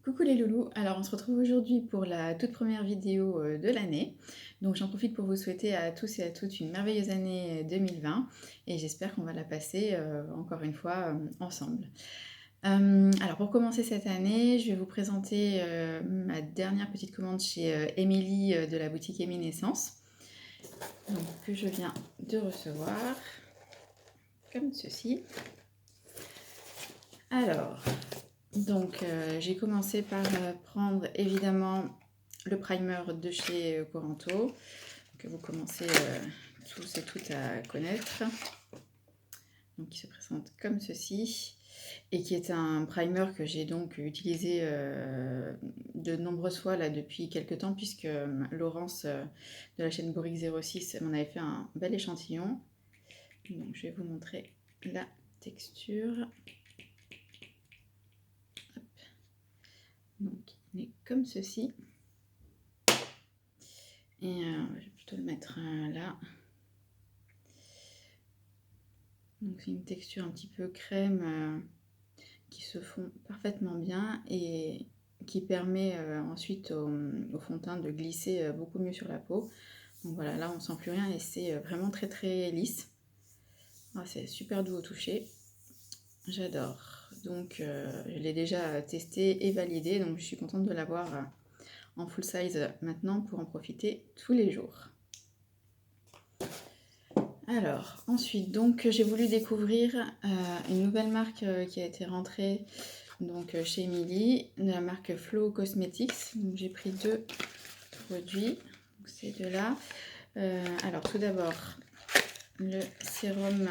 Coucou les loulous, alors on se retrouve aujourd'hui pour la toute première vidéo de l'année. Donc j'en profite pour vous souhaiter à tous et à toutes une merveilleuse année 2020 et j'espère qu'on va la passer encore une fois ensemble. Alors pour commencer cette année, je vais vous présenter ma dernière petite commande chez Émilie de la boutique Éminescence, donc, que je viens de recevoir, comme ceci. Alors, donc j'ai commencé par prendre évidemment le primer de chez Coranto, que vous commencez tous et toutes à connaître. Donc qui se présente comme ceci, et qui est un primer que j'ai donc utilisé de nombreuses fois là depuis quelques temps, puisque Laurence de la chaîne Bourrique06 m'en avait fait un bel échantillon. Donc je vais vous montrer la texture. Donc il est comme ceci. Et je vais plutôt le mettre là. Donc c'est une texture un petit peu crème qui se fond parfaitement bien et qui permet ensuite au fond de teint de glisser beaucoup mieux sur la peau. Donc voilà, là on sent plus rien et c'est vraiment très très lisse. Ah, c'est super doux au toucher. J'adore. Donc je l'ai déjà testé et validé, donc je suis contente de l'avoir en full size maintenant pour en profiter tous les jours. Alors, ensuite, donc j'ai voulu découvrir une nouvelle marque qui a été rentrée donc, chez Émilie, la marque Flow Cosmetics. Donc j'ai pris deux produits, donc ces deux-là. Alors tout d'abord, le sérum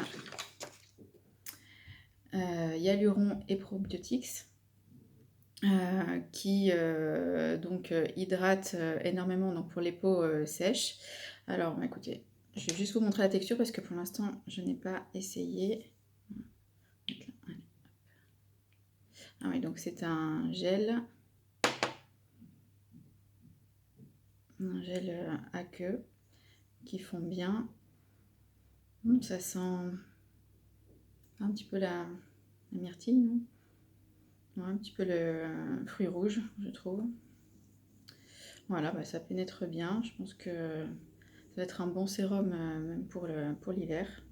Hyaluron et Probiotics. Qui donc hydrate énormément donc pour les peaux sèches. Alors écoutez, je vais juste vous montrer la texture parce que pour l'instant je n'ai pas essayé. Ah oui, donc c'est un gel à queue qui fond bien. Ça sent un petit peu la myrtille, non? Ouais, un petit peu le fruit rouge, je trouve. Voilà, bah, ça pénètre bien. Je pense que ça va être un bon sérum même pour l'hiver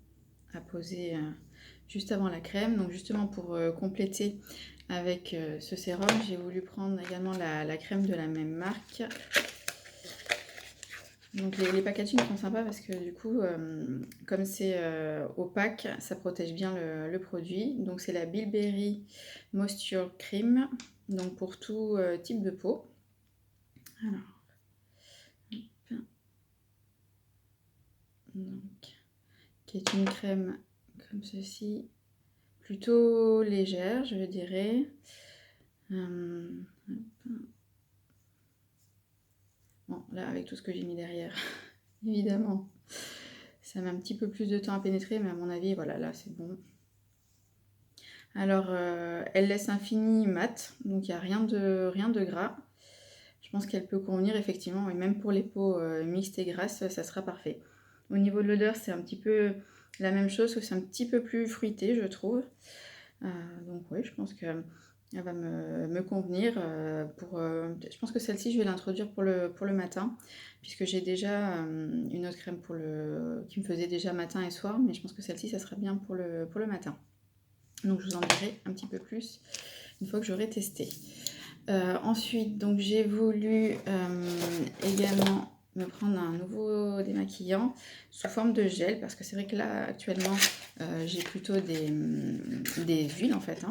à poser juste avant la crème. Donc justement pour compléter avec ce sérum, j'ai voulu prendre également la crème de la même marque. Donc les packagings sont sympas parce que du coup, comme c'est opaque, ça protège bien le produit. Donc c'est la Bilberry Moisture Cream, donc pour tout type de peau. Alors, donc, qui est une crème comme ceci, plutôt légère, je dirais. Bon, là, avec tout ce que j'ai mis derrière, évidemment, ça met un petit peu plus de temps à pénétrer, mais à mon avis, voilà, là, c'est bon. Alors, elle laisse un fini mat, donc il n'y a rien de gras. Je pense qu'elle peut convenir, effectivement, et même pour les peaux mixtes et grasses, ça sera parfait. Au niveau de l'odeur, c'est un petit peu la même chose, sauf que c'est un petit peu plus fruité, je trouve. Donc oui, je pense qu'elle va me convenir. Je pense que celle-ci, je vais l'introduire pour le matin, puisque j'ai déjà une autre crème qui me faisait déjà matin et soir, mais je pense que celle-ci, ça sera bien pour le matin. Donc je vous en dirai un petit peu plus une fois que j'aurai testé. Ensuite, donc j'ai voulu également me prendre un nouveau démaquillant sous forme de gel, parce que c'est vrai que là actuellement j'ai plutôt des huiles en fait,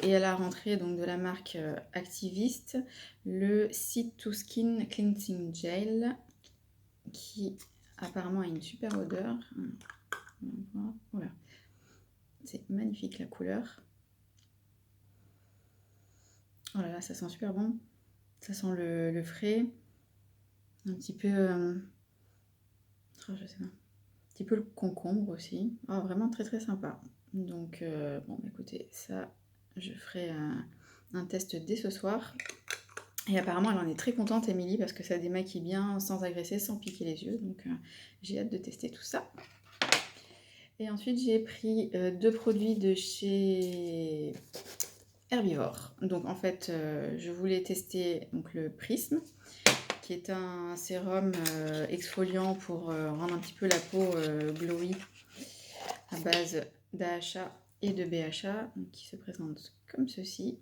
et à la rentrée donc de la marque Activist, le Seed to Skin Cleansing Gel, qui apparemment a une super odeur. Voilà. C'est magnifique la couleur. Oh là là, ça sent super bon. Ça sent le frais. Un petit peu... je sais pas. Un petit peu le concombre aussi. Oh, vraiment très très sympa. Donc, bon, écoutez, ça, je ferai un test dès ce soir. Et apparemment, elle en est très contente, Émilie, parce que ça démaquille bien, sans agresser, sans piquer les yeux. Donc, j'ai hâte de tester tout ça. Et ensuite, j'ai pris deux produits de chez herbivore. Donc en fait, je voulais tester donc, le Prisme, qui est un sérum exfoliant pour rendre un petit peu la peau glowy à base d'AHA et de BHA, donc, qui se présente comme ceci.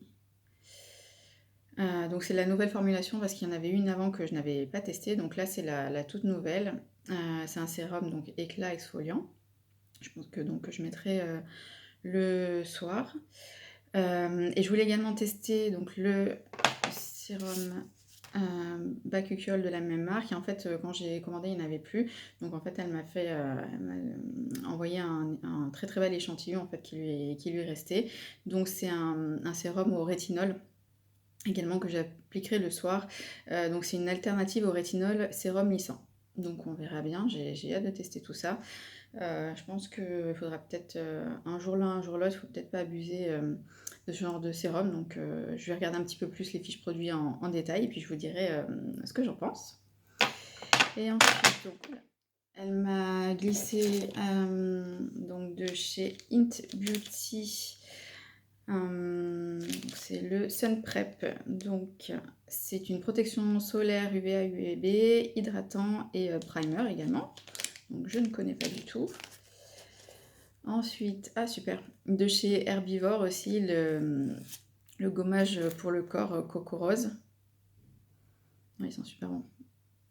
Donc c'est la nouvelle formulation parce qu'il y en avait une avant que je n'avais pas testée, donc là c'est la toute nouvelle. C'est un sérum donc éclat exfoliant. Je pense que donc je mettrai le soir. Et je voulais également tester donc le sérum Bakuchiol de la même marque. Et en fait, quand j'ai commandé, il n'y en avait plus. Donc en fait, elle m'a envoyé un très très bel échantillon en fait, qui lui restait. Donc c'est un sérum au rétinol également que j'appliquerai le soir. Donc c'est une alternative au rétinol sérum lissant. Donc on verra bien, j'ai hâte de tester tout ça. Je pense qu'il faudra peut-être un jour l'un, un jour l'autre, il ne faut peut-être pas abuser de ce genre de sérum. Donc je vais regarder un petit peu plus les fiches produits en détail et puis je vous dirai ce que j'en pense. Et ensuite, donc, voilà. Elle m'a glissé donc de chez Int Beauty. C'est le Sun Prep, donc c'est une protection solaire UVA, UVB, hydratant et primer également. Donc je ne connais pas du tout. Ensuite, ah super, de chez Herbivore aussi, le gommage pour le corps Coco Rose. Ils sont super bons.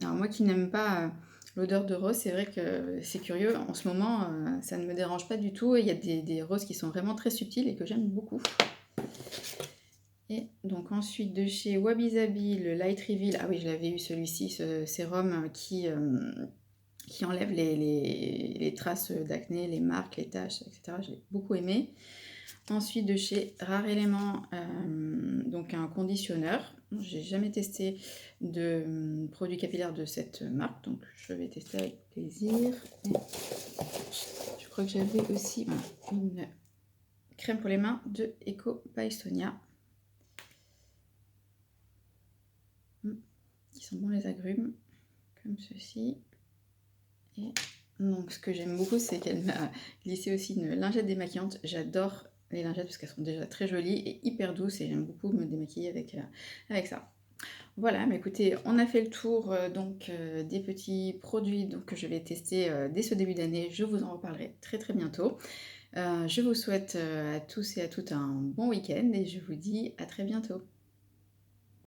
Alors moi qui n'aime pas l'odeur de rose, c'est vrai que c'est curieux. En ce moment, ça ne me dérange pas du tout. Il y a des roses qui sont vraiment très subtiles et que j'aime beaucoup. Et donc ensuite de chez Wabi Sabi, le Light Reveal. Ah oui, je l'avais eu celui-ci, ce sérum qui enlève les traces d'acné, les marques, les taches, etc. J'ai beaucoup aimé. Ensuite de chez Rare Element, donc un conditionneur. J'ai jamais testé de produit capillaire de cette marque, donc je vais tester avec plaisir. Et je crois que j'avais aussi une crème pour les mains de Eco by Estonia. Qui sont bons les agrumes, comme ceci. Et donc ce que j'aime beaucoup, c'est qu'elle m'a glissé aussi une lingette démaquillante. J'adore les lingettes parce qu'elles sont déjà très jolies et hyper douces et j'aime beaucoup me démaquiller avec ça. Voilà, mais écoutez, on a fait le tour des petits produits donc, que je vais tester dès ce début d'année. Je vous en reparlerai très très bientôt. Je vous souhaite à tous et à toutes un bon week-end et je vous dis à très bientôt.